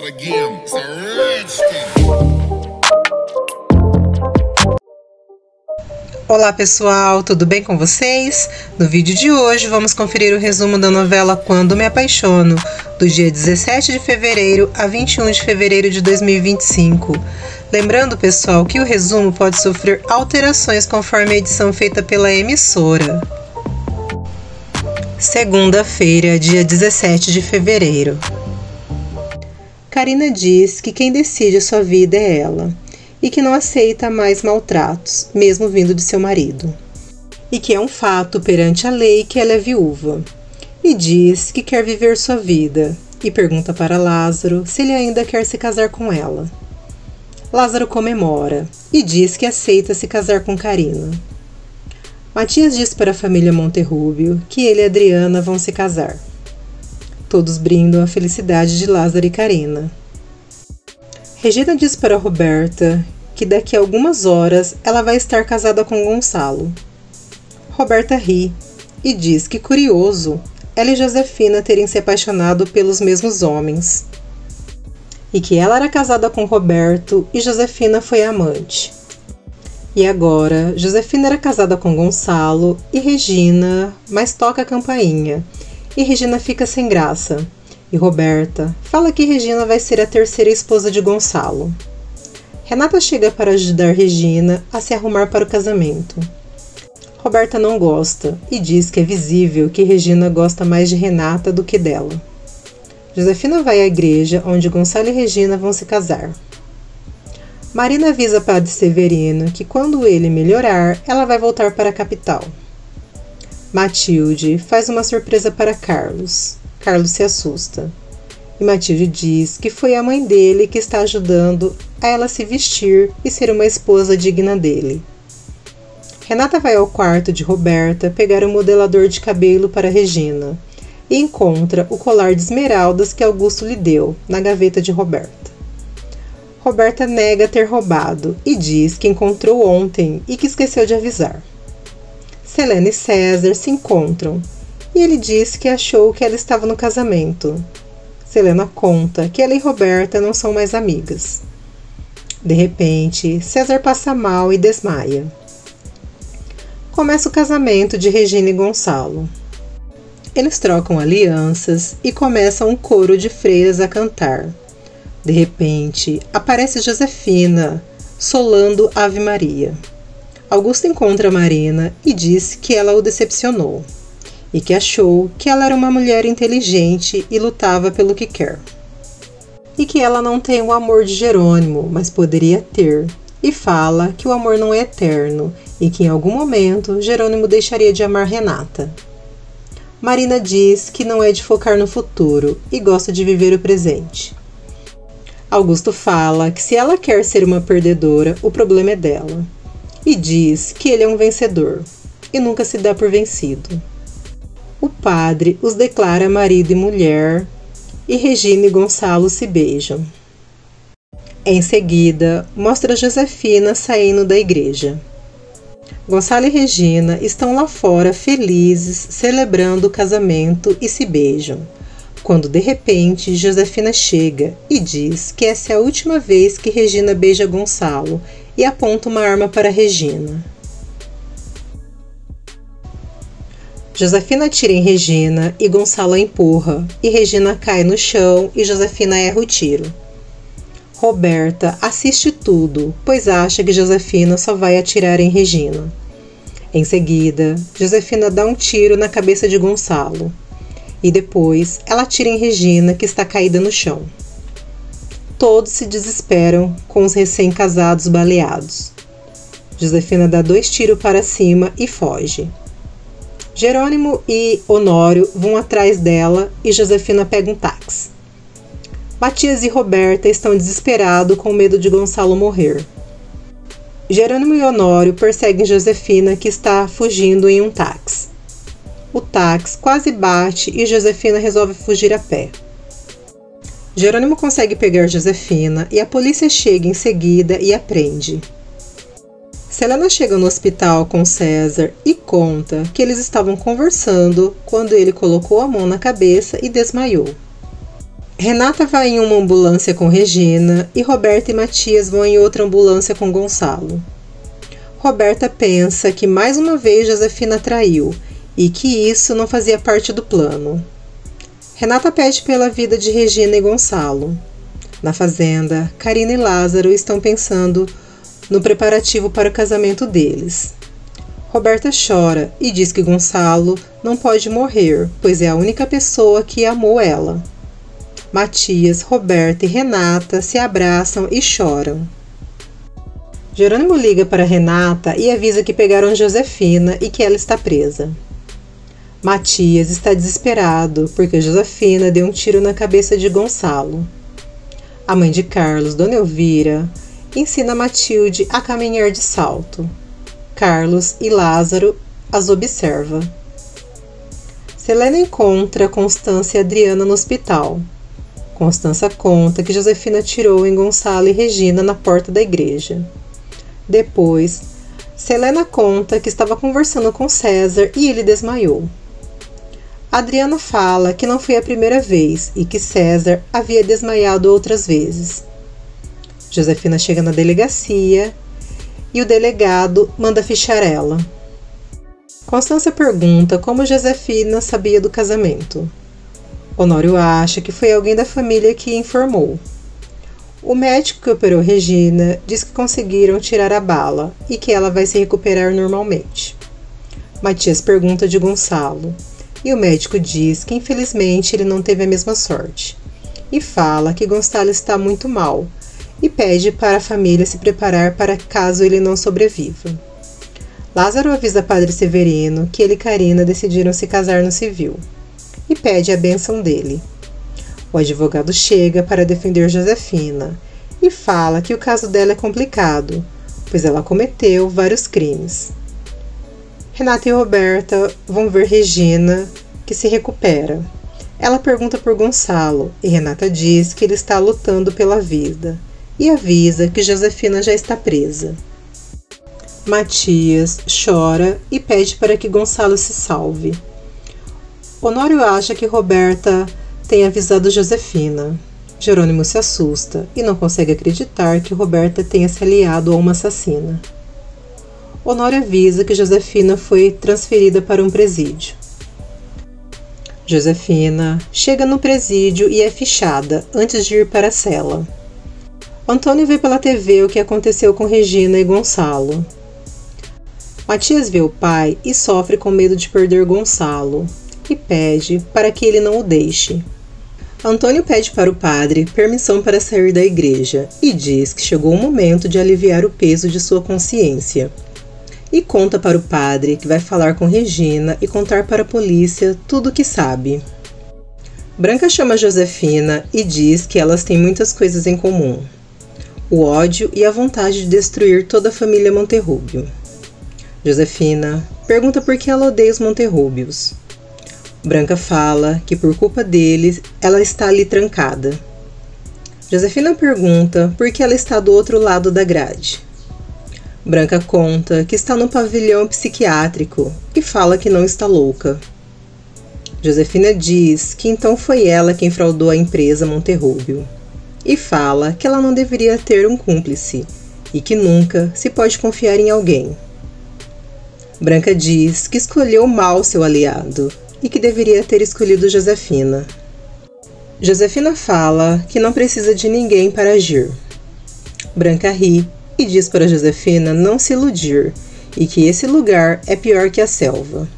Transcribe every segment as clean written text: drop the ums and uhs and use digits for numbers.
start again. It's a rich thing. Olá pessoal, tudo bem com vocês? No vídeo de hoje vamos conferir o resumo da novela Quando Me Apaixono, do dia 17 de fevereiro a 21 de fevereiro de 2025. Lembrando, pessoal, que o resumo pode sofrer alterações conforme a edição feita pela emissora. Segunda-feira, dia 17 de fevereiro. Karina diz que quem decide a sua vida é ela, e que não aceita mais maltratos, mesmo vindo de seu marido. E que é um fato perante a lei que ela é viúva. E diz que quer viver sua vida, e pergunta para Lázaro se ele ainda quer se casar com ela. Lázaro comemora, e diz que aceita se casar com Karina. Matias diz para a família Monterrúbio que ele e Adriana vão se casar. Todos brindam a felicidade de Lázaro e Karina. Regina diz para Roberta que daqui a algumas horas ela vai estar casada com Gonçalo. Roberta ri e diz que, curioso, ela e Josefina terem se apaixonado pelos mesmos homens. E que ela era casada com Roberto e Josefina foi amante. E agora, Josefina era casada com Gonçalo e Regina, mas toca a campainha. E Regina fica sem graça. E Roberta fala que Regina vai ser a terceira esposa de Gonçalo. Renata chega para ajudar Regina a se arrumar para o casamento. Roberta não gosta e diz que é visível que Regina gosta mais de Renata do que dela. Josefina vai à igreja onde Gonçalo e Regina vão se casar. Marina avisa Padre Severino que quando ele melhorar, ela vai voltar para a capital. Matilde faz uma surpresa para Carlos. Carlos se assusta. E Matilde diz que foi a mãe dele que está ajudando a ela se vestir e ser uma esposa digna dele. Renata vai ao quarto de Roberta pegar o modelador de cabelo para Regina e encontra o colar de esmeraldas que Augusto lhe deu na gaveta de Roberta. Roberta nega ter roubado e diz que encontrou ontem e que esqueceu de avisar. Selena e César se encontram e ele diz que achou que ela estava no casamento. Selena conta que ela e Roberta não são mais amigas. De repente, César passa mal e desmaia. Começa o casamento de Regina e Gonçalo. Eles trocam alianças e começam um coro de freiras a cantar. De repente, aparece Josefina, solando Ave Maria. Augusto encontra Marina e diz que ela o decepcionou, e que achou que ela era uma mulher inteligente e lutava pelo que quer. E que ela não tem o amor de Jerônimo, mas poderia ter, e fala que o amor não é eterno, e que em algum momento Jerônimo deixaria de amar Renata. Marina diz que não é de focar no futuro e gosta de viver o presente. Augusto fala que se ela quer ser uma perdedora, o problema é dela. E diz que ele é um vencedor e nunca se dá por vencido. O padre os declara marido e mulher e Regina e Gonçalo se beijam. Em seguida, mostra Josefina saindo da igreja. Gonçalo e Regina estão lá fora felizes, celebrando o casamento e se beijam. Quando de repente Josefina chega e diz que essa é a última vez que Regina beija Gonçalo e aponta uma arma para Regina. Josefina atira em Regina e Gonçalo a empurra, e Regina cai no chão e Josefina erra o tiro. Roberta assiste tudo, pois acha que Josefina só vai atirar em Regina. Em seguida, Josefina dá um tiro na cabeça de Gonçalo. E depois ela atira em Regina, que está caída no chão. Todos se desesperam com os recém-casados baleados. Josefina dá 2 tiros para cima e foge. Jerônimo e Honório vão atrás dela e Josefina pega um táxi. Matias e Roberta estão desesperados com medo de Gonçalo morrer. Jerônimo e Honório perseguem Josefina, que está fugindo em um táxi. O táxi quase bate e Josefina resolve fugir a pé. Jerônimo consegue pegar Josefina e a polícia chega em seguida e a prende. Selena chega no hospital com César e conta que eles estavam conversando quando ele colocou a mão na cabeça e desmaiou. Renata vai em uma ambulância com Regina e Roberta e Matias vão em outra ambulância com Gonçalo. Roberta pensa que mais uma vez Josefina traiu e que isso não fazia parte do plano. Renata pede pela vida de Regina e Gonçalo. Na fazenda, Karina e Lázaro estão pensando no preparativo para o casamento deles. Roberta chora e diz que Gonçalo não pode morrer, pois é a única pessoa que amou ela. Matias, Roberta e Renata se abraçam e choram. Jerônimo liga para Renata e avisa que pegaram Josefina e que ela está presa. Matias está desesperado porque Josefina deu um tiro na cabeça de Gonçalo. A mãe de Carlos, Dona Elvira, ensina Matilde a caminhar de salto. Carlos e Lázaro as observa. Selena encontra Constância e Adriana no hospital. Constância conta que Josefina atirou em Gonçalo e Regina na porta da igreja. Depois, Selena conta que estava conversando com César e ele desmaiou. Adriana fala que não foi a primeira vez e que César havia desmaiado outras vezes. Josefina chega na delegacia e o delegado manda fichar ela. Constância pergunta como Josefina sabia do casamento. Honório acha que foi alguém da família que informou. O médico que operou Regina diz que conseguiram tirar a bala e que ela vai se recuperar normalmente. Matias pergunta de Gonçalo e o médico diz que infelizmente ele não teve a mesma sorte e fala que Gonçalo está muito mal e pede para a família se preparar para caso ele não sobreviva. Lázaro avisa Padre Severino que ele e Karina decidiram se casar no civil e pede a bênção dele. O advogado chega para defender Josefina e fala que o caso dela é complicado, pois ela cometeu vários crimes. Renata e Roberta vão ver Regina, que se recupera. Ela pergunta por Gonçalo e Renata diz que ele está lutando pela vida e avisa que Josefina já está presa. Matias chora e pede para que Gonçalo se salve. Honório acha que Roberta tem avisado Josefina. Jerônimo se assusta e não consegue acreditar que Roberta tenha se aliado a uma assassina. Honório avisa que Josefina foi transferida para um presídio. Josefina chega no presídio e é fichada antes de ir para a cela. Antônio vê pela TV o que aconteceu com Regina e Gonçalo. Matias vê o pai e sofre com medo de perder Gonçalo e pede para que ele não o deixe. Antônio pede para o padre permissão para sair da igreja e diz que chegou o momento de aliviar o peso de sua consciência. E conta para o padre que vai falar com Regina e contar para a polícia tudo o que sabe. Branca chama Josefina e diz que elas têm muitas coisas em comum: o ódio e a vontade de destruir toda a família Monterrubio. Josefina pergunta por que ela odeia os Monterrubios. Branca fala que por culpa deles ela está ali trancada. Josefina pergunta por que ela está do outro lado da grade. Branca conta que está no pavilhão psiquiátrico e fala que não está louca. Josefina diz que então foi ela quem fraudou a empresa Monterrubio e fala que ela não deveria ter um cúmplice e que nunca se pode confiar em alguém. Branca diz que escolheu mal seu aliado e que deveria ter escolhido Josefina. Josefina fala que não precisa de ninguém para agir. Branca ri e diz para Josefina não se iludir e que esse lugar é pior que a selva.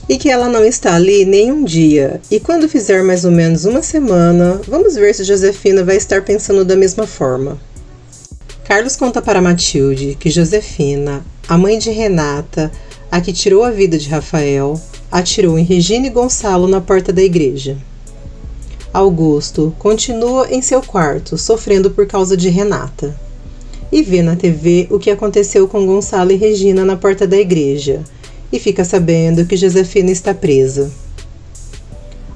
E que ela não está ali nem um dia, e quando fizer mais ou menos uma semana, vamos ver se Josefina vai estar pensando da mesma forma. Carlos conta para Matilde que Josefina, a mãe de Renata, a que tirou a vida de Rafael, atirou em Regina e Gonçalo na porta da igreja. Augusto continua em seu quarto, sofrendo por causa de Renata, e vê na TV o que aconteceu com Gonçalo e Regina na porta da igreja, e fica sabendo que Josefina está presa.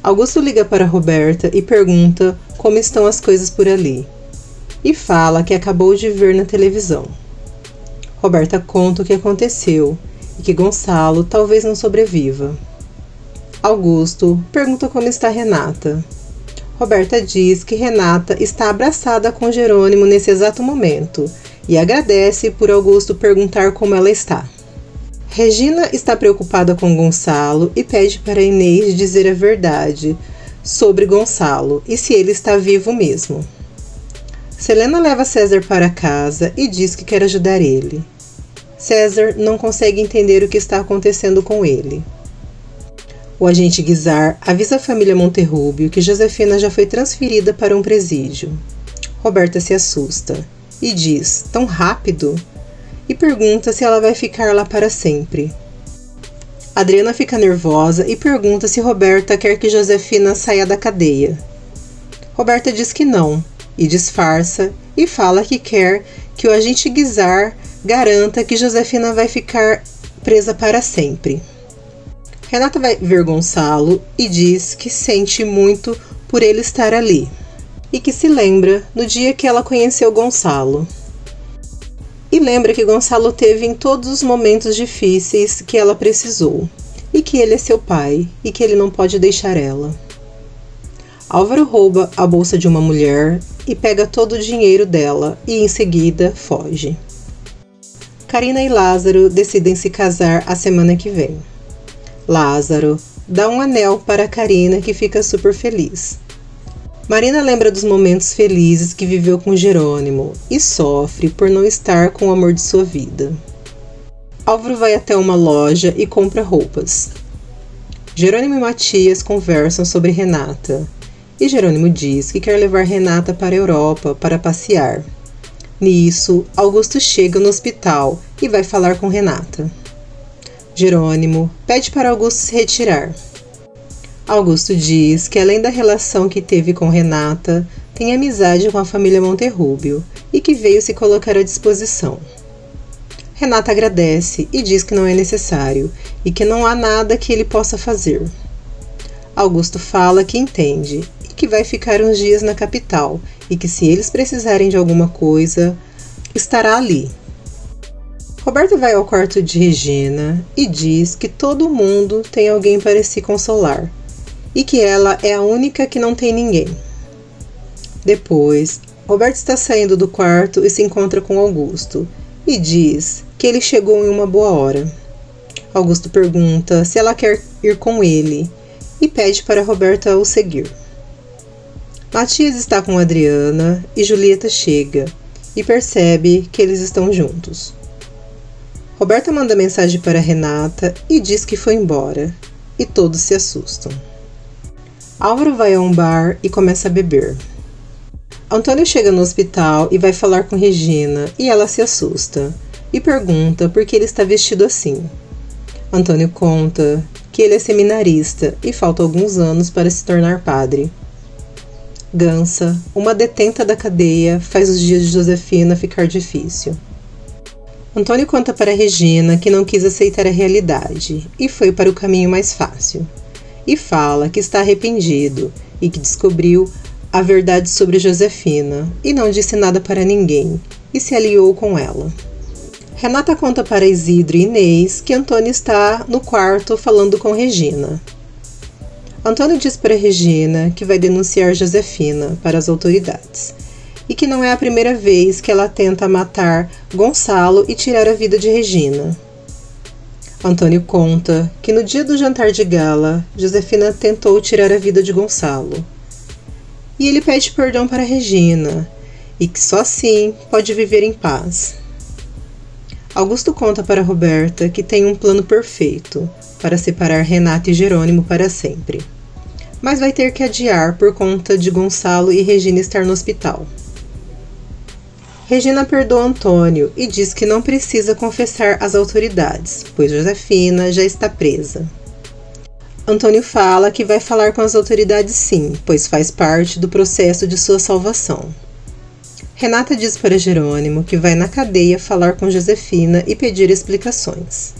Augusto liga para Roberta e pergunta como estão as coisas por ali, e fala que acabou de ver na televisão. Roberta conta o que aconteceu e que Gonçalo talvez não sobreviva. Augusto pergunta como está Renata. Roberta diz que Renata está abraçada com Jerônimo nesse exato momento e agradece por Augusto perguntar como ela está. Regina está preocupada com Gonçalo e pede para Inês dizer a verdade sobre Gonçalo e se ele está vivo mesmo. Selena leva César para casa e diz que quer ajudar ele. César não consegue entender o que está acontecendo com ele. O agente Guizar avisa a família Monterrubio que Josefina já foi transferida para um presídio. Roberta se assusta e diz, tão rápido? E pergunta se ela vai ficar lá para sempre. Adriana fica nervosa e pergunta se Roberta quer que Josefina saia da cadeia. Roberta diz que não, e disfarça e fala que quer que o agente Guizar garanta que Josefina vai ficar presa para sempre. Renata vai ver Gonçalo e diz que sente muito por ele estar ali e que se lembra do dia que ela conheceu Gonçalo. E lembra que Gonçalo teve em todos os momentos difíceis que ela precisou, e que ele é seu pai, e que ele não pode deixar ela. Álvaro rouba a bolsa de uma mulher e pega todo o dinheiro dela, e em seguida foge. Carina e Lázaro decidem se casar a semana que vem. Lázaro dá um anel para Carina, que fica super feliz. Marina lembra dos momentos felizes que viveu com Jerônimo e sofre por não estar com o amor de sua vida. Álvaro vai até uma loja e compra roupas. Jerônimo e Matias conversam sobre Renata e Jerônimo diz que quer levar Renata para a Europa para passear. Nisso, Augusto chega no hospital e vai falar com Renata. Jerônimo pede para Augusto se retirar. Augusto diz que além da relação que teve com Renata, tem amizade com a família Monterrubio e que veio se colocar à disposição. Renata agradece e diz que não é necessário e que não há nada que ele possa fazer. Augusto fala que entende e que vai ficar uns dias na capital e que se eles precisarem de alguma coisa, estará ali. Roberta vai ao quarto de Regina e diz que todo mundo tem alguém para se consolar e que ela é a única que não tem ninguém. Depois, Roberta está saindo do quarto e se encontra com Augusto e diz que ele chegou em uma boa hora. Augusto pergunta se ela quer ir com ele e pede para Roberta o seguir. Matias está com Adriana e Julieta chega e percebe que eles estão juntos. Roberta manda mensagem para Renata e diz que foi embora, e todos se assustam. Álvaro vai a um bar e começa a beber. Antônio chega no hospital e vai falar com Regina e ela se assusta e pergunta por que ele está vestido assim. Antônio conta que ele é seminarista e falta alguns anos para se tornar padre. Gansa, uma detenta da cadeia, faz os dias de Josefina ficar difícil. Antônio conta para Regina que não quis aceitar a realidade e foi para o caminho mais fácil. E fala que está arrependido e que descobriu a verdade sobre Josefina e não disse nada para ninguém e se aliou com ela. Renata conta para Isidro e Inês que Antônio está no quarto falando com Regina. Antônio diz para Regina que vai denunciar Josefina para as autoridades e que não é a primeira vez que ela tenta matar Gonçalo e tirar a vida de Regina. Antônio conta que no dia do jantar de gala, Josefina tentou tirar a vida de Gonçalo. E ele pede perdão para Regina e que só assim pode viver em paz. Augusto conta para Roberta que tem um plano perfeito para separar Renata e Jerônimo para sempre, mas vai ter que adiar por conta de Gonçalo e Regina estar no hospital. Regina perdoa Antônio e diz que não precisa confessar às autoridades, pois Josefina já está presa. Antônio fala que vai falar com as autoridades sim, pois faz parte do processo de sua salvação. Renata diz para Jerônimo que vai na cadeia falar com Josefina e pedir explicações.